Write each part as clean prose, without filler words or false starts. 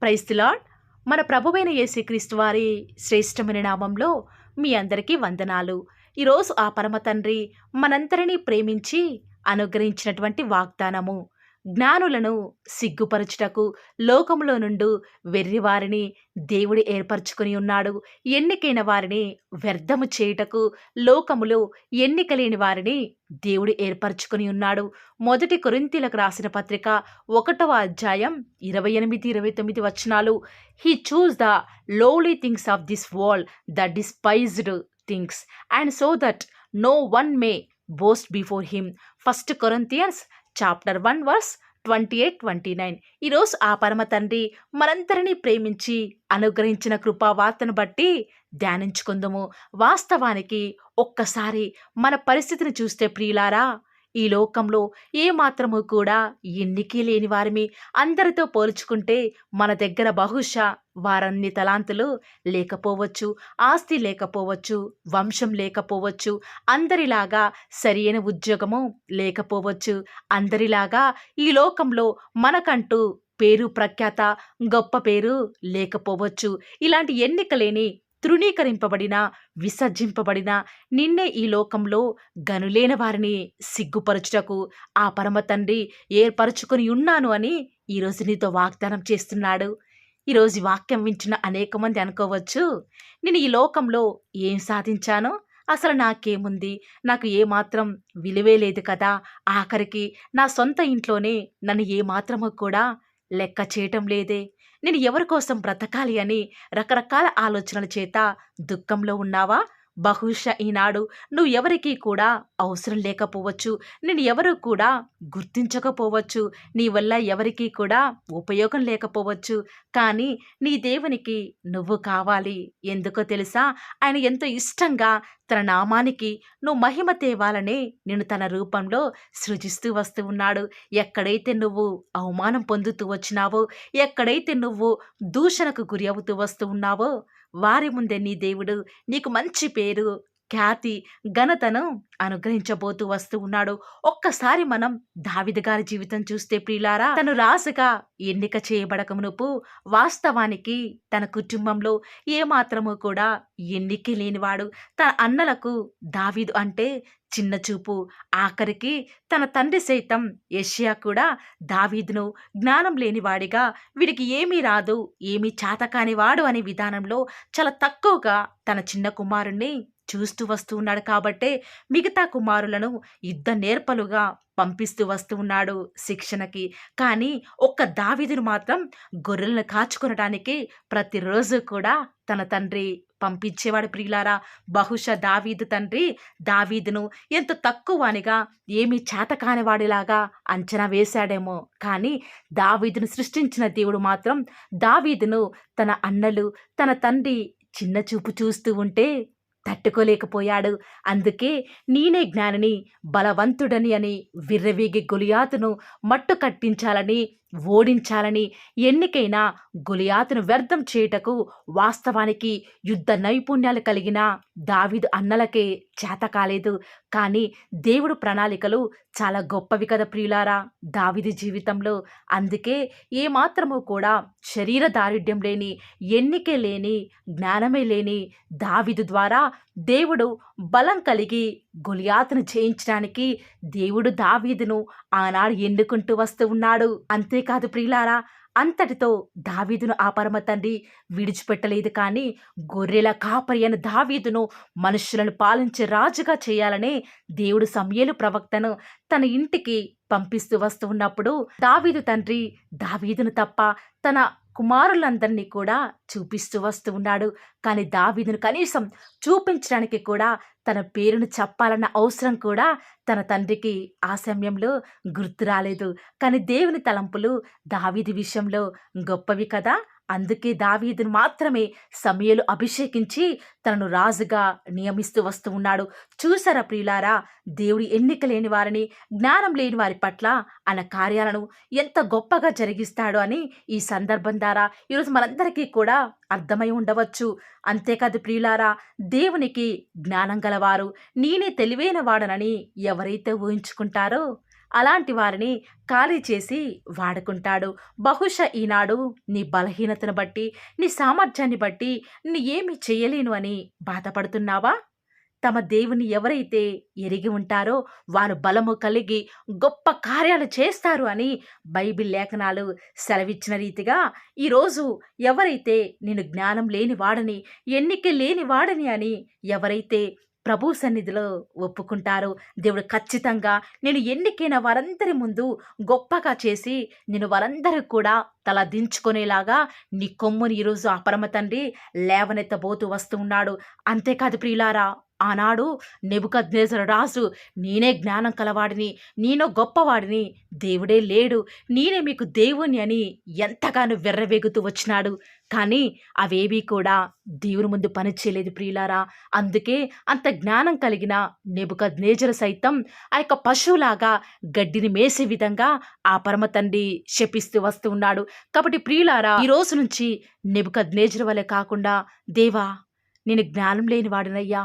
Praise the lord. మన ప్రభువైన యేసుక్రీస్తు వారి శ్రేష్టమైన నామంలో మీ అందరికీ వందనాలు. ఈరోజు ఆ పరమ తండ్రి మనందరినీ ప్రేమించి అనుగ్రహించినటువంటి వాగ్దానము, జ్ఞానులను సిగ్గుపరచుటకు లోకములో నుండి వెర్రివారిని దేవుడు ఏర్పరచుకుని ఉన్నాడు. ఎన్నికైన వారిని వ్యర్థము చేయుటకు లోకములో ఎన్నిక లేని వారిని దేవుడు ఏర్పరచుకుని ఉన్నాడు. మొదటి కొరింథీయులకు రాసిన పత్రిక 1వ అధ్యాయం 28, 29 వచనాలు. He chose the lowly things of this world, the despised things, and so that no one may boast before him. First Corinthians chapter 1 verse 28, 29. ఈరోజు ఆ పరమ తండ్రి మనందరినీ ప్రేమించి అనుగ్రహించిన కృపావార్తను బట్టి ధ్యానించుకుందాము. వాస్తవానికి ఒక్కసారి మన పరిస్థితిని చూస్తే ప్రియులారా, ఈ లోకంలో ఏ మాత్రము కూడా ఎన్నికే లేని వారిమి. అందరితో పోల్చుకుంటే మన దగ్గర బహుశా వారన్ని తలాంతులు లేకపోవచ్చు, ఆస్తి లేకపోవచ్చు, వంశం లేకపోవచ్చు, అందరిలాగా సరియైన ఉద్యోగము లేకపోవచ్చు, అందరిలాగా ఈ లోకంలో మనకంటూ పేరు ప్రఖ్యాత గొప్ప పేరు లేకపోవచ్చు. ఇలాంటి ఎన్నిక లేని, తృణీకరింపబడిన, విసర్జింపబడిన నిన్నే ఈ లోకంలో గనులేని వారిని సిగ్గుపరచుటకు ఆ పరమ తండ్రి ఏర్పరచుకొని ఉన్నాను అని ఈరోజు నీతో వాగ్దానం చేస్తున్నాడు. ఈరోజు వాక్యం వింటున్న అనేక మంది అనుకోవచ్చు, నేను ఈ లోకంలో ఏం సాధించానో, అసలు నాకేముంది, నాకు ఏమాత్రం విలువే లేదు కదా, ఆఖరికి నా సొంత ఇంట్లోనే నన్ను ఏమాత్రము కూడా లెక్క చేయటం లేదే, నేను ఎవరి కోసం బ్రతకాలి అని రకరకాల ఆలోచనల చేత దుఃఖంలో ఉన్నావా? బహుశా ఈనాడు నువ్వు ఎవరికీ కూడా అవసరం లేకపోవచ్చు, నేను ఎవరు కూడా గుర్తించకపోవచ్చు, నీ వల్ల ఎవరికీ కూడా ఉపయోగం లేకపోవచ్చు. కానీ నీ దేవునికి నువ్వు కావాలి. ఎందుకో తెలుసా? ఆయన ఎంతో ఇష్టంగా తన నామానికి నువ్వు మహిమ తేవాలనే నేను తన రూపంలో సృజిస్తూ వస్తూ ఉన్నాడు. ఎక్కడైతే నువ్వు అవమానం పొందుతూ వచ్చినావో, ఎక్కడైతే నువ్వు దూషణకు గురి అవుతూ వస్తూ ఉన్నావో, వారి ముందే నీ దేవుడు నీకు మంచి పేరు, ఖ్యాతి, ఘనతను అనుగ్రహించబోతూ వస్తూ ఉన్నాడు. ఒక్కసారి మనం దావీదు గారి జీవితం చూస్తే ప్రియులారా, తను రాజుగా ఎన్నిక చేయబడక మునుపు వాస్తవానికి తన కుటుంబంలో ఏమాత్రము కూడా ఎన్నిక లేనివాడు. తన అన్నలకు దావీదు అంటే చిన్న చూపు. ఆఖరికి తన తండ్రి సైతం యెషయా కూడా దావీదును జ్ఞానం లేనివాడిగా, వీడికి ఏమీ రాదు, ఏమీ చాతకానివాడు అనే విధానంలో చాలా తక్కువగా తన చిన్న కుమారుణ్ణి చూస్తూ వస్తూ ఉన్నాడు. కాబట్టే మిగతా కుమారులను యుద్ధ నేర్పలుగా పంపిస్తూ వస్తూ ఉన్నాడు శిక్షణకి. కానీ ఒక్క దావీదును మాత్రం గొర్రెలను కాచుకొనడానికి ప్రతిరోజు కూడా తన తండ్రి పంపించేవాడు. ప్రియులారా, బహుశా దావీదు తండ్రి దావీదును ఎంత తక్కువనిగా, ఏమీ చేతకానివాడిలాగా అంచనా వేశాడేమో. కానీ దావీదును సృష్టించిన దేవుడు మాత్రం దావీదును తన అన్నలు, తన తండ్రి చిన్న చూపు చూస్తూ ఉంటే తట్టుకోలేకపోయాడు. అందుకే నేనే జ్ఞానిని, బలవంతుడని అని విర్రవీగి గొలియాతును మట్టు కట్టించాలని, ఓడించాలని ఎన్నికైన గొలియాతును వ్యర్థం చేయుటకు వాస్తవానికి యుద్ధ నైపుణ్యాలు కలిగిన దావీదు అన్నలకే చేత కాలేదు. కానీ దేవుడు ప్రణాళికలు చాలా గొప్పవి కదా ప్రియులారా దావీదు జీవితంలో. అందుకే ఏమాత్రము కూడా శరీర దారిద్ర్యం లేని, ఎన్నికే లేని, జ్ఞానమే లేని దావీదు ద్వారా దేవుడు బలం కలిగి గొలియాతును జయించడానికి దేవుడు దావీదును ఆనాడు ఎన్నుకుంటూ వస్తూ ఉన్నాడు. అంతేకాదు ప్రియులారా, అంతటితో దావీదును ఆ పరమ తండ్రి విడిచిపెట్టలేదు. కానీ గొర్రెల కాపరి అయిన దావీదును మనుషులను పాలించే రాజుగా చేయాలనే దేవుడు సమూయేలు ప్రవక్తను తన ఇంటికి పంపిస్తూ వస్తూ ఉన్నప్పుడు దావీదు తండ్రి దావీదును తప్ప తన కుమారులందరినీ కూడా చూపిస్తూ వస్తూ ఉన్నాడు. కానీ దావీదును కనీసం చూపించడానికి కూడా, తన పేరును చెప్పాలన్న అవసరం కూడా తన తండ్రికి ఆ సమయంలో గుర్తు రాలేదు. కానీ దేవుని తలంపులు దావీదు విషయంలో గొప్పవి కదా. అందుకే దావీదును మాత్రమే సమూయేలు అభిషేకించి తనను రాజుగా నియమిస్తూ వస్తూ ఉన్నాడు. చూసారా ప్రియులారా, దేవుడు ఎన్నిక లేని వారిని, జ్ఞానం లేని వారి పట్ల ఆయన కార్యాలను ఎంత గొప్పగా జరిగిస్తాడో అని ఈ సందర్భం ద్వారా ఈరోజు మనందరికీ కూడా అర్థమై ఉండవచ్చు. అంతేకాదు ప్రియులారా, దేవునికి జ్ఞానం గలవారు, నేనే తెలివైన వాడనని ఎవరైతే ఊహించుకుంటారో అలాంటి వారిని ఖాళీ చేసి వాడుకుంటాడు. బహుశా ఈనాడు నీ బలహీనతను బట్టి, నీ సామర్థ్యాన్ని బట్టి నీ ఏమి చేయలేను అని బాధపడుతున్నావా? తమ దేవుని ఎవరైతే ఎరిగి ఉంటారో వారు బలము కలిగి గొప్ప కార్యాలు చేస్తారు అని బైబిల్ లేఖనాలు సెలవిచ్చిన రీతిగా ఈరోజు ఎవరైతే నేను జ్ఞానం లేని వాడని, ఎన్నిక లేని వాడని అని ఎవరైతే ప్రభు సన్నిధిలో ఒప్పుకుంటారో దేవుడు ఖచ్చితంగా నేను ఎన్నికైన వారందరి ముందు గొప్పగా చేసి నేను వారందరూ కూడా తల దించుకునేలాగా నీ కొమ్ముని ఈరోజు ఆ పరమ తండ్రి లేవనెత్తబోతూ వస్తూ ఉన్నాడు. అంతేకాదు ప్రియులారా, ఆనాడు నెబుకద్నెజరు రాజు నేనే జ్ఞానం కలవాడిని, నేను గొప్పవాడిని, దేవుడే లేడు, నేనే మీకు దేవుని అని ఎంతగానో వెర్రవేగుతూ వచ్చినాడు. కానీ అవేవీ కూడా దేవుని ముందు పనిచేయలేదు ప్రియులారా. అందుకే అంత జ్ఞానం కలిగిన నెబుకద్నెజరు సైతం ఆ యొక్క పశువులాగా గడ్డిని మేసే విధంగా ఆ పరమ తండ్రి శపిస్తూ వస్తూ ఉన్నాడు. కాబట్టి ప్రియులారా, ఈ రోజు నుంచి నెబుకద్నెజరు వలె కాకుండా, దేవా నేను జ్ఞానం లేని వాడినయ్యా,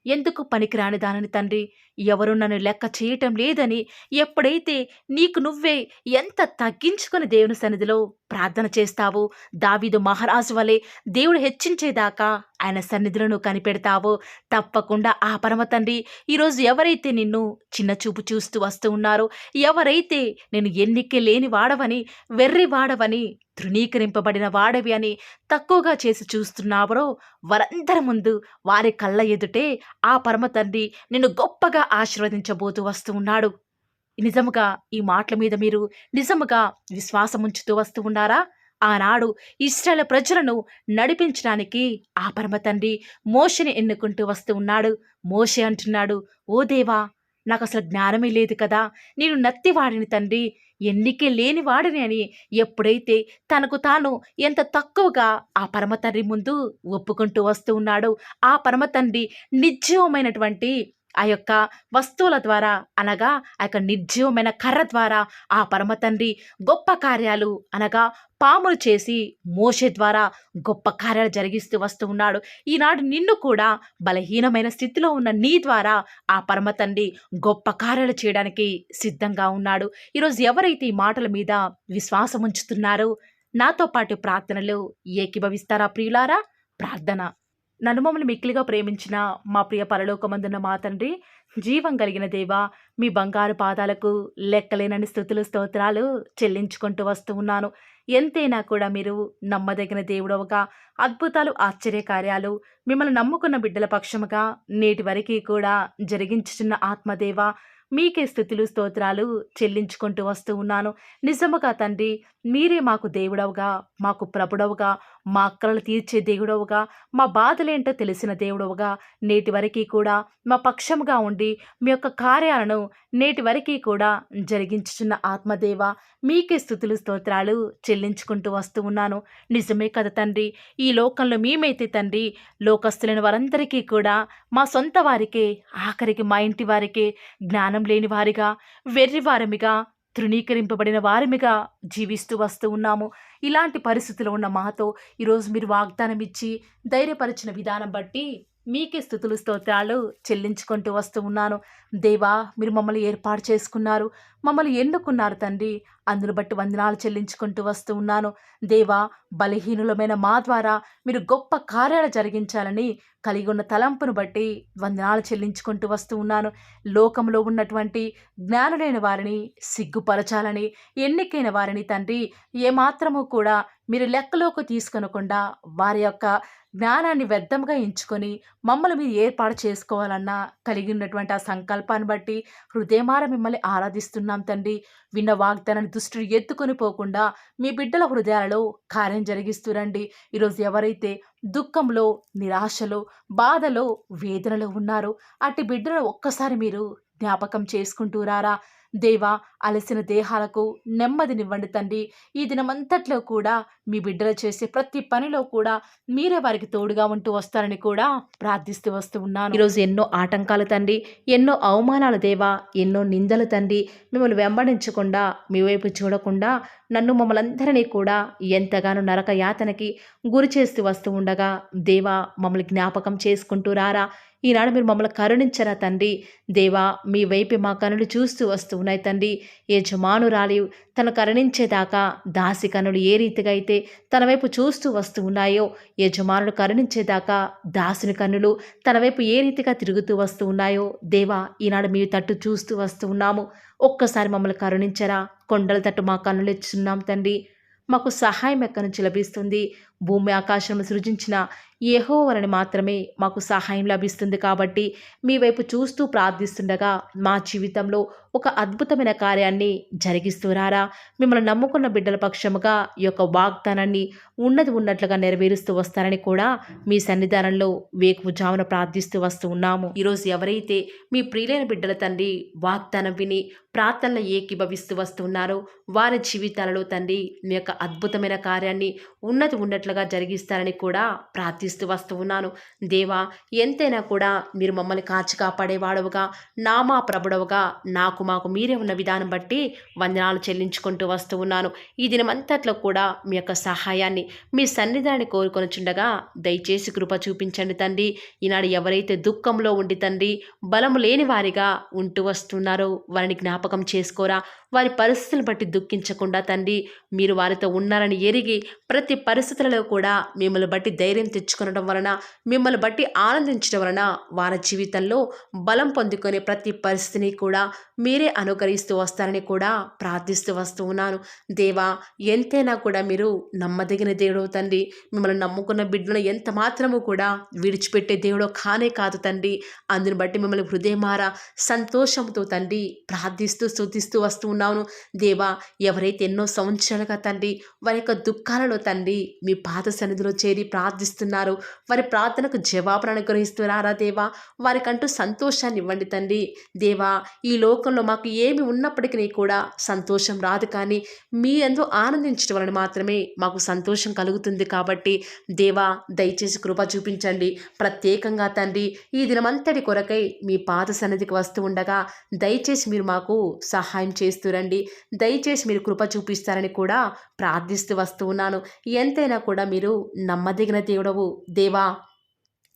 ఎందుకు పనికిరాని దానిని తండ్రి, ఎవరు నన్ను లెక్క చేయటం లేదని ఎప్పుడైతే నీకు నువ్వే ఎంత తగ్గించుకుని దేవుని సన్నిధిలో ప్రార్థన చేస్తావో, దావీదు మహారాజు వలె దేవుడు హెచ్చించేదాకా ఆయన సన్నిధిలో నువ్వు కనిపెడతావో, తప్పకుండా ఆ పరమ తండ్రి ఈరోజు ఎవరైతే నిన్ను చిన్న చూపు చూస్తూ వస్తూ ఉన్నారో, ఎవరైతే నేను ఎన్నిక లేని వాడవని, వెర్రి వాడవని, తృణీకరింపబడిన వాడవి అని తక్కువగా చేసి చూస్తున్నావో, వారందరి ముందు వారి కళ్ళ ఎదుటే ఆ పరమ తండ్రి నిన్ను గొప్పగా ఆశీర్వదించబోతూ వస్తూ ఉన్నాడు. నిజముగా ఈ మాటల మీద మీరు నిజముగా విశ్వాసం ఉంచుతూ వస్తూ ఉన్నారా? ఆనాడు ఇశ్రాయేలు ప్రజలను నడిపించడానికి ఆ పరమ తండ్రి మోషేని ఎన్నుకుంటూ వస్తూ ఉన్నాడు. మోషే అంటున్నాడు, ఓ దేవా, నాకు అసలు జ్ఞానమే లేదు కదా, నేను నత్తివాడిని తండ్రి, ఎన్నికే లేని వాడిని అని ఎప్పుడైతే తనకు తాను ఎంత తక్కువగా ఆ పరమ తండ్రి ముందు ఒప్పుకుంటూ వస్తూ ఉన్నాడో, ఆ పరమ తండ్రి నిర్జీవమైనటువంటి ఆ యొక్క వస్తువుల ద్వారా, అనగా ఆ యొక్క నిర్జీవమైన కర్ర ద్వారా ఆ పరమ తండ్రి గొప్ప కార్యాలు, అనగా పాములు చేసి మోషే ద్వారా గొప్ప కార్యాలు జరిగిస్తూ వస్తూ ఉన్నాడు. ఈనాడు నిన్ను కూడా బలహీనమైన స్థితిలో ఉన్న నీ ద్వారా ఆ పరమ తండ్రి గొప్ప కార్యాలు చేయడానికి సిద్ధంగా ఉన్నాడు. ఈరోజు ఎవరైతే ఈ మాటల మీద విశ్వాసం ఉంచుతున్నారో నాతో పాటు ప్రార్థనలు ఏకీభవిస్తారా ప్రియులారా? ప్రార్థన. నన్ను మమ్మల్ని మిక్కిలిగా ప్రేమించిన మా ప్రియ పరలోకమందున్న మా తండ్రి, జీవం కలిగిన దేవా, మీ బంగారు పాదాలకు లెక్కలేనని స్తుతులు స్తోత్రాలు చెల్లించుకుంటూ వస్తూ ఉన్నాను. ఎంతైనా కూడా మీరు నమ్మదగిన దేవుడవుగా, అద్భుతాలు ఆశ్చర్యకార్యాలు మిమ్మల్ని నమ్ముకున్న బిడ్డల పక్షముగా నేటి వరకు కూడా జరిగించుచున్న ఆత్మదేవ, మీకే స్థుతులు స్తోత్రాలు చెల్లించుకుంటూ వస్తూ ఉన్నాను. నిజముగా తండ్రి, మీరే మాకు దేవుడవుగా, మాకు ప్రభుడవుగా, మా అక్కలను తీర్చే దేవుడవుగా, మా బాధలేంటో తెలిసిన దేవుడవుగా నేటి వరకు కూడా మా పక్షముగా ఉండి మీ యొక్క కార్యాలను నేటి వరకు కూడా జరిగించుచున్న ఆత్మదేవ, మీకే స్థుతులు స్తోత్రాలు చెల్లించుకుంటూ వస్తూ ఉన్నాను. నిజమే కదా తండ్రి, ఈ లోకంలో మేమైతే తండ్రి లోకస్తులైన వారందరికీ కూడా మా సొంత వారికే, ఆఖరికి మా ఇంటి వారికే జ్ఞానం లేని వారిగా, వెర్రివారమిగా, తృణీకరింపబడిన వారిమిగా జీవిస్తూ వస్తూ ఉన్నాము. ఇలాంటి పరిస్థితిలో ఉన్న మాతో ఈరోజు మీరు వాగ్దానం ఇచ్చి ధైర్యపరిచిన విధానం బట్టి మీకే స్థుతులు స్తోత్రాలు చెల్లించుకుంటూ వస్తూ ఉన్నాను. దేవా, మీరు మమ్మల్ని ఏర్పాటు చేసుకున్నారు, మమ్మల్ని ఎన్నుకున్నారు తండ్రి, అందును బట్టి వందనాలు చెల్లించుకుంటూ వస్తూ ఉన్నాను. దేవా, బలహీనులమైన మా ద్వారా మీరు గొప్ప కార్యాలు జరిగించాలని కలిగి ఉన్న తలంపును బట్టి వందనాలు చెల్లించుకుంటూ వస్తూ ఉన్నాను. లోకంలో ఉన్నటువంటి జ్ఞానులైన వారిని సిగ్గుపరచాలని, ఎన్నికైన వారిని తండ్రి ఏమాత్రము కూడా మీరు లెక్కలోకి తీసుకొనకుండా వారి యొక్క జ్ఞానాన్ని వ్యర్థంగా ఎంచుకొని మమ్మల్ని మీరు ఏర్పాటు చేసుకోవాలన్నా కలిగి ఉన్నటువంటి ఆ సంకల్పాన్ని బట్టి హృదయమార మిమ్మల్ని ఆరాధిస్తున్నాం తండ్రి. విన్న వాగ్దానాన్ని దృష్టిని ఎత్తుకొని పోకుండా మీ బిడ్డల హృదయాలలో కార్యం జరిగిస్తురండి. ఈరోజు ఎవరైతే దుఃఖంలో, నిరాశలో, బాధలో, వేదనలో ఉన్నారో అట్టి బిడ్డలను ఒక్కసారి మీరు జ్ఞాపకం చేసుకుంటూ రారా. దేవా, అలసిన దేహాలకు నెమ్మదినివ్వండి తండ్రి. ఈ దినమంతట్లో కూడా మీ బిడ్డలు చేసే ప్రతి పనిలో కూడా మీరే వారికి తోడుగా ఉంటూ వస్తారని కూడా ప్రార్థిస్తూ వస్తూ ఉన్నాను. ఈరోజు ఎన్నో ఆటంకాలు తండ్రి, ఎన్నో అవమానాలు దేవా, ఎన్నో నిందలు తండ్రి, మిమ్మల్ని వెంబడించకుండా, మీ వైపు చూడకుండా నన్ను మమ్మల్ందరినీ కూడా ఎంతగానో నరక యాతనకి గురి చేస్తూ వస్తూ ఉండగా దేవా, మమ్మల్ని జ్ఞాపకం చేసుకుంటూ రారా. ఈనాడు మీరు మమ్మల్ని కరుణించరా తండ్రి. దేవా, మీ వైపు మా కనులు చూస్తూ వస్తూ ఉన్నాయి తండ్రి. యజమానురాలి తను కరుణించేదాకా దాసి కన్నులు ఏ రీతిగా అయితే తన వైపు చూస్తూ వస్తూ ఉన్నాయో, యజమానుడు కరుణించేదాకా దాసుని కన్నులు తన వైపు ఏ రీతిగా తిరుగుతూ వస్తూ ఉన్నాయో, దేవా ఈనాడు మీ తట్టు చూస్తూ వస్తూ ఉన్నాము. ఒక్కసారి మమ్మల్ని కరుణించరా. కొండల తట్టు మా కన్నులు ఇచ్చున్నాం తండ్రి. మాకు సహాయం ఎక్కడి నుంచి లభిస్తుంది? భూమి ఆకాశం సృజించిన యెహోవాని మాత్రమే మాకు సహాయం లభిస్తుంది. కాబట్టి మీ వైపు చూస్తూ ప్రార్థిస్తుండగా మా జీవితంలో ఒక అద్భుతమైన కార్యాన్ని జరిగిస్తూ రారా. మిమ్మల్ని నమ్ముకున్న బిడ్డల పక్షముగా ఈ యొక్క వాగ్దానాన్ని ఉన్నట్లుగా నెరవేరుస్తూ వస్తారని కూడా మీ సన్నిధానంలో వేకువజామున ప్రార్థిస్తూ వస్తూ ఉన్నాము. ఈరోజు ఎవరైతే మీ ప్రియులైన బిడ్డల తండ్రి వాగ్దానం విని ప్రార్థనలు ఏకీభవిస్తూ వస్తున్నారో వారి జీవితాలలో తండ్రి మీ యొక్క అద్భుతమైన కార్యాన్ని ఉన్నట్లుగా జరిగిస్తారని కూడా ప్రార్థిస్తూ వస్తూ ఉన్నాను. దేవా ఎంతైనా కూడా మీరు మమ్మల్ని కాచి కాపాడేవాడవుగా, నామా ప్రభుడవుగా మాకు మీరే ఉన్న విధానం బట్టి వందనాలు చెల్లించుకుంటూ వస్తూ ఉన్నాను. ఈ దినమంతట్లో కూడా మీ యొక్క సహాయాన్ని మీ సన్నిధానాన్ని కోరుకొనుచుండగా దయచేసి కృప చూపించండి తండ్రి. ఈనాడు ఎవరైతే దుఃఖంలో ఉండి తండ్రి బలము లేని వారిగా ఉంటూ వస్తున్నారో వారిని జ్ఞాపకం చేసుకోరా. వారి పరిస్థితులను బట్టి దుఃఖించకుండా తండ్రి మీరు వారితో ఉన్నారని ఎరిగి ప్రతి పరిస్థితులలో కూడా మిమ్మల్ని బట్టి ధైర్యం తెచ్చుకొనడం వలన, మిమ్మల్ని బట్టి ఆనందించడం వలన వారి జీవితంలో బలం పొందుకునే ప్రతి పరిస్థితిని కూడా మీరే అనుకరిస్తూ వస్తారని కూడా ప్రార్థిస్తూ వస్తూ ఉన్నాను. దేవా ఎంతైనా కూడా మీరు నమ్మదగిన దేవుడు తండ్రి. మిమ్మల్ని నమ్ముకున్న బిడ్డలను ఎంత మాత్రము కూడా విడిచిపెట్టే దేవుడు కానే కాదు తండ్రి. అందుని బట్టి మిమ్మల్ని హృదయమారా సంతోషంతో తండ్రి ప్రార్థిస్తూ స్తుతిస్తూ వస్తూ ఉన్నాను. దేవా ఎవరైతే ఎన్నో సంవత్సరాలుగా తండ్రి వారి యొక్క దుఃఖాలలో తండ్రి మీ పాద సన్నిధిలో చేరి ప్రార్థిస్తున్నారు, వారి ప్రార్థనకు జవాబును అనుగ్రహిస్తున్నారా దేవా. వారికంటూ సంతోషాన్ని ఇవ్వండి తండ్రి. దేవా ఈ లోకంలో మాకు ఏమి ఉన్నప్పటికీ కూడా సంతోషం రాదు, కానీ మీ యందు ఆనందించడం వలన మాత్రమే మాకు సంతోషం కలుగుతుంది. కాబట్టి దేవా దయచేసి కృప చూపించండి. ప్రత్యేకంగా తండ్రి ఈ దినమంతటి కొరకై మీ పాద సన్నిధికి వస్తూ ఉండగా దయచేసి మీరు మాకు సహాయం చేస్తురండి. దయచేసి మీరు కృప చూపిస్తారని కూడా ప్రార్థిస్తూ వస్తూ ఉన్నాను. ఎంతైనా కూడా మీరు నమ్మదగిన దేవుడవు దేవా.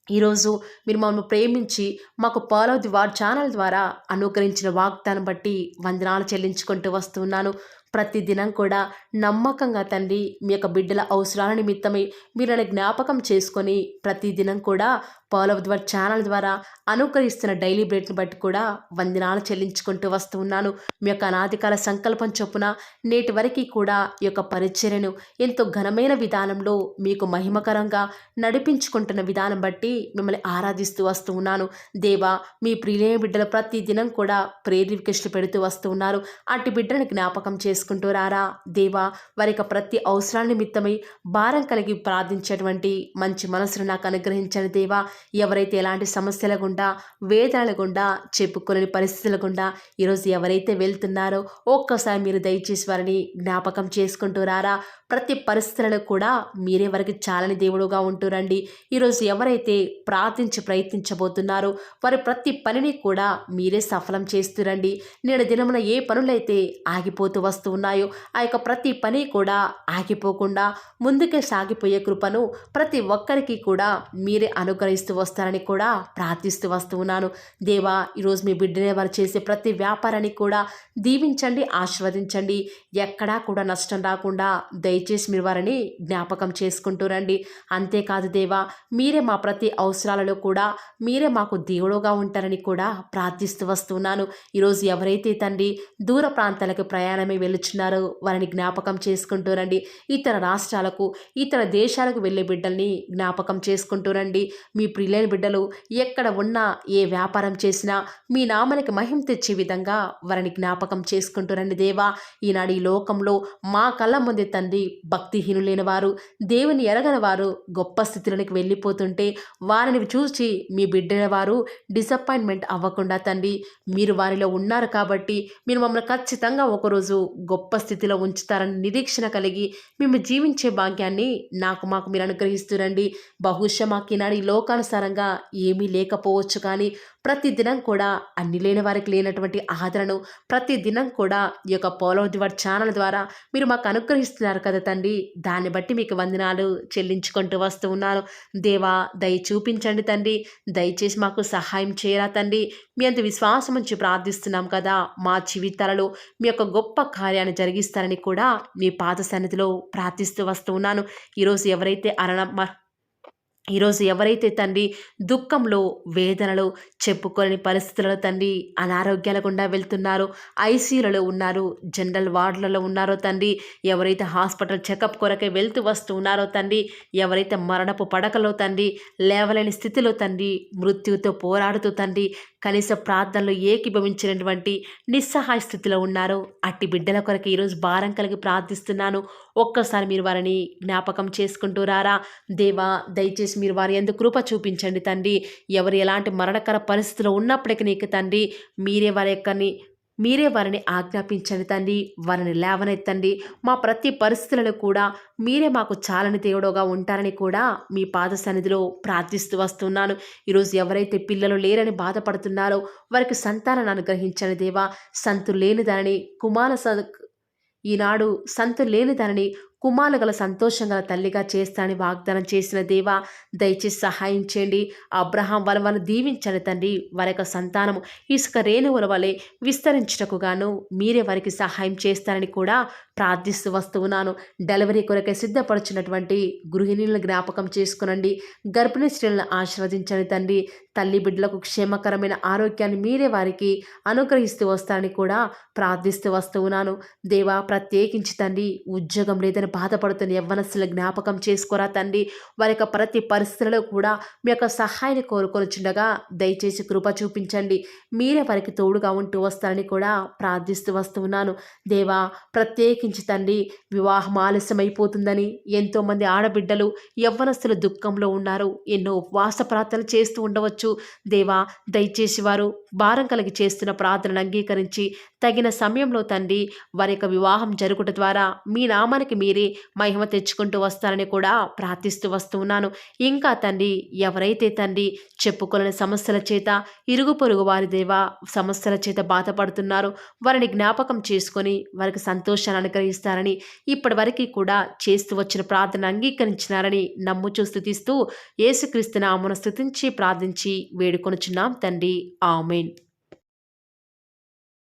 ఈరోజు మీరు మమ్మల్ని ప్రేమించి మాకు pearl of the word channel ద్వారా అనుగ్రహించిన వాగ్దానం బట్టి వందనాలు చెల్లించుకుంటూ వస్తున్నాను. ప్రతి దినం కూడా నమ్మకంగా తండ్రి మీ యొక్క బిడ్డల అవసరాల నిమిత్తమై మీరు నన్ను జ్ఞాపకం చేసుకొని ప్రతి దినం కూడా pearl of the word channel ద్వారా అనుకరిస్తున్న డైలీ బ్రెడ్ని బట్టి కూడా వందనాలు చెల్లించుకుంటూ వస్తూ ఉన్నాను. మీ యొక్క అనాదికాల సంకల్పం చొప్పున నేటి వరకు కూడా ఈ యొక్క పరిచర్యను ఎంతో ఘనమైన విధానంలో మీకు మహిమకరంగా నడిపించుకుంటున్న విధానం బట్టి మిమ్మల్ని ఆరాధిస్తూ వస్తూ ఉన్నాను. దేవా మీ ప్రియులైన బిడ్డలు ప్రతి దినం కూడా ప్రేయర్ రిక్వెస్ట్లు పెడుతూ వస్తూ ఉన్నారు. అట్టి బిడ్డలను జ్ఞాపకం చేసుకుంటూ రారా దేవా. వారి యొక్క ప్రతి అవసరాల నిమిత్తమై భారం కలిగి ప్రార్థించేటువంటి మంచి మనసును నాకు అనుగ్రహించండి దేవా. ఎవరైతే ఎలాంటి సమస్యల గుండా వేదనల గుండా చెప్పుకోలేని పరిస్థితుల గుండా ఈరోజు ఎవరైతే వెళ్తున్నారో ఒక్కసారి మీరు దయచేసి వారిని జ్ఞాపకం చేసుకుంటూ రారా. ప్రతి పరిస్థితులలో కూడా మీరే వారికి చాలని దేవుడుగా ఉంటూరండి. ఈరోజు ఎవరైతే ప్రార్థించి ప్రయత్నించబోతున్నారో వారి ప్రతి పనిని కూడా మీరే సఫలం చేస్తురండి. నేడు దినమున ఏ పనులైతే ఆగిపోతూ వస్తూ ఉన్నాయో ఆ యొక్క ప్రతి పని కూడా ఆగిపోకుండా ముందుకే సాగిపోయే కృపను ప్రతి ఒక్కరికి కూడా మీరే అనుగ్రహిస్తూ వస్తారని కూడా ప్రార్థిస్తూ వస్తూ ఉన్నాను. దేవా ఈరోజు మీ బిడ్డనే వారు చేసే ప్రతి వ్యాపారాన్ని కూడా దీవించండి, ఆశీర్వదించండి. ఎక్కడా కూడా నష్టం రాకుండా దయచేసి మీరు వారిని జ్ఞాపకం చేసుకుంటూ రండి. అంతేకాదు దేవా మీరే మా ప్రతి అవసరాలలో కూడా మీరే మాకు దేవుడుగా ఉంటారని కూడా ప్రార్థిస్తూ వస్తున్నాను. ఈరోజు ఎవరైతే తండ్రి దూర ప్రాంతాలకు ప్రయాణమే వెళుచున్నారో వారిని జ్ఞాపకం చేసుకుంటూ రండి. ఇతర రాష్ట్రాలకు ఇతర దేశాలకు వెళ్ళే బిడ్డల్ని జ్ఞాపకం చేసుకుంటూ రండి. మీ ప్రియులైన బిడ్డలు ఎక్కడ ఉన్నా ఏ వ్యాపారం చేసినా మీ నామానికి మహిమ తెచ్చే విధంగా వారిని జ్ఞాపకం చేసుకుంటూ రండి దేవా. ఈనాడు ఈ లోకంలో మా కళ్ళ ముందే తండ్రి భక్తిహీనులైన వారు, దేవుని ఎరగని వారు గొప్ప స్థితిలోకి వెళ్ళిపోతుంటే వారిని చూసి మీ బిడ్డల వారు డిసప్పాయింట్మెంట్ అవ్వకుండా తండ్రి మీరు వారిలో ఉన్నారు కాబట్టి మీరు మమ్మల్ని ఖచ్చితంగా ఒకరోజు గొప్ప స్థితిలో ఉంచుతారని నిరీక్షణ కలిగి మేము జీవించే భాగ్యాన్ని మాకు మీరు అనుగ్రహిస్తురండి. బహుశా మాకు ఈనాడు ఈ లోకానుసారంగా ఏమీ లేకపోవచ్చు, కానీ ప్రతిదినం కూడా అన్ని లేని వారికి లేనటువంటి ఆదరణను ప్రతిదినం కూడా ఈ యొక్క పోలవ దివర్ ఛానల్ ద్వారా మీరు మాకు అనుగ్రహిస్తున్నారు కదా తండ్రి. దాన్ని బట్టి మీకు వందనాలు చెల్లించుకుంటూ వస్తూ ఉన్నాను. దేవా, దయ చూపించండి తండ్రి. దయచేసి మాకు సహాయం చేయరా తండ్రి. మీ అంత విశ్వాసం ఉంచి ప్రార్థిస్తున్నాం కదా. మా జీవితాలలో మీ యొక్క గొప్ప కార్యాన్ని జరిగిస్తారని కూడా మీ పాద సన్నిధిలో ప్రార్థిస్తూ వస్తూ ఉన్నాను. ఈరోజు ఎవరైతే తండ్రి దుఃఖంలో, వేదనలో, చెప్పుకోలేని పరిస్థితులలో తండ్రి అనారోగ్యాల గుండా వెళ్తున్నారో, ఐసీయూలలో ఉన్నారు, జనరల్ వార్డులలో ఉన్నారో తండ్రి, ఎవరైతే హాస్పిటల్ చెకప్ కొరకే వెళ్తూ వస్తూ ఉన్నారో తండ్రి, ఎవరైతే మరణపు పడకలో తండ్రి లేవలేని స్థితిలో తండ్రి మృత్యువుతో పోరాడుతూ తండ్రి కనీస ప్రార్థనలు ఏకీభవించినటువంటి నిస్సహాయ స్థితిలో ఉన్నారో అట్టి బిడ్డల కొరకు ఈరోజు భారం కలిగి ప్రార్థిస్తున్నాను. ఒక్కసారి మీరు వారిని జ్ఞాపకం చేసుకుంటూ రారా దేవా. దయచేసి మీరు వారి యందు కృప చూపించండి తండ్రి. ఎవరు ఎలాంటి మరణకర పరిస్థితిలో ఉన్నప్పటికీ నీకు తండ్రి మీరే వారిని ఆజ్ఞాపించండి తండ్రి. వారిని లేవనెత్తండి. మా ప్రతి పరిస్థితులను కూడా మీరే మాకు చాలని దేవుడుగా ఉంటారని కూడా మీ పాద సన్నిధిలో ప్రార్థిస్తూ వస్తున్నాను. ఈరోజు ఎవరైతే పిల్లలు లేరని బాధపడుతున్నారో వారికి సంతానాన్ని అనుగ్రహించండి దేవా. ఈనాడు సంతు లేని దానిని కుమారులు గల సంతోషం గల తల్లిగా చేస్తానని వాగ్దానం చేసిన దేవా, దయచేసి సహాయం చేయండి. అబ్రహాం వలవను దీవించండి తండ్రి. వారి యొక్క సంతానము ఇసుక రేణువుల వలె విస్తరించుటకు గాను మీరే వారికి సహాయం చేస్తారని కూడా ప్రార్థిస్తూ వస్తూ ఉన్నాను. డెలివరీ కొరకే సిద్ధపడుచున్నటువంటి గృహిణులను జ్ఞాపకం చేసుకునండి. గర్భిణీ స్త్రీలను ఆశీర్వదించండి తండ్రి. తల్లి బిడ్డలకు క్షేమకరమైన ఆరోగ్యాన్ని మీరే వారికి అనుగ్రహిస్తూ వస్తారని కూడా ప్రార్థిస్తూ వస్తూ ఉన్నాను. దేవా, ప్రత్యేకించి తండ్రి ఉద్యోగం లేదని బాధపడుతున్న యవ్వనస్తుల జ్ఞాపకం చేసుకోరా తండ్రి. వారి యొక్క ప్రతి పరిస్థితుల్లో కూడా మీ యొక్క సహాయాన్ని కోరుకొనిచుండగా దయచేసి కృప చూపించండి. మీరే వారికి తోడుగా ఉంటూ వస్తారని కూడా ప్రార్థిస్తూ వస్తూ ఉన్నాను. దేవా, ప్రత్యేకించి తండ్రి వివాహం ఆలస్యమైపోతుందని ఎంతోమంది ఆడబిడ్డలు యవ్వనస్తులు దుఃఖంలో ఉన్నారు. ఎన్నో ఉపవాస ప్రార్థనలు చేస్తూ ఉండవచ్చు. దేవా, దయచేసి వారు భారం కలిగి చేస్తున్న ప్రార్థనను అంగీకరించి తగిన సమయంలో తండ్రి వారి యొక్క వివాహం జరుగుట ద్వారా మీ నామానికి మీరే మహిమ తెచ్చుకుంటూ వస్తారని కూడా ప్రార్థిస్తూ వస్తూ ఉన్నాను. ఇంకా తండ్రి ఎవరైతే తండ్రి చెప్పుకోలేని సమస్యల చేత, ఇరుగు పొరుగు వారి దేవా సమస్యల చేత బాధపడుతున్నారో వారిని జ్ఞాపకం చేసుకొని వారికి సంతోషాన్ని అనుగ్రహిస్తారని ఇప్పటి వరకు కూడా చేస్తూ వచ్చిన ప్రార్థన అంగీకరించినారని నమ్ముచూ స్తుతిస్తూ యేసుక్రీస్తు నామమున స్తుతించి ప్రార్థించి వేడుకొనుచున్నాం తండ్రి. ఆమేన్.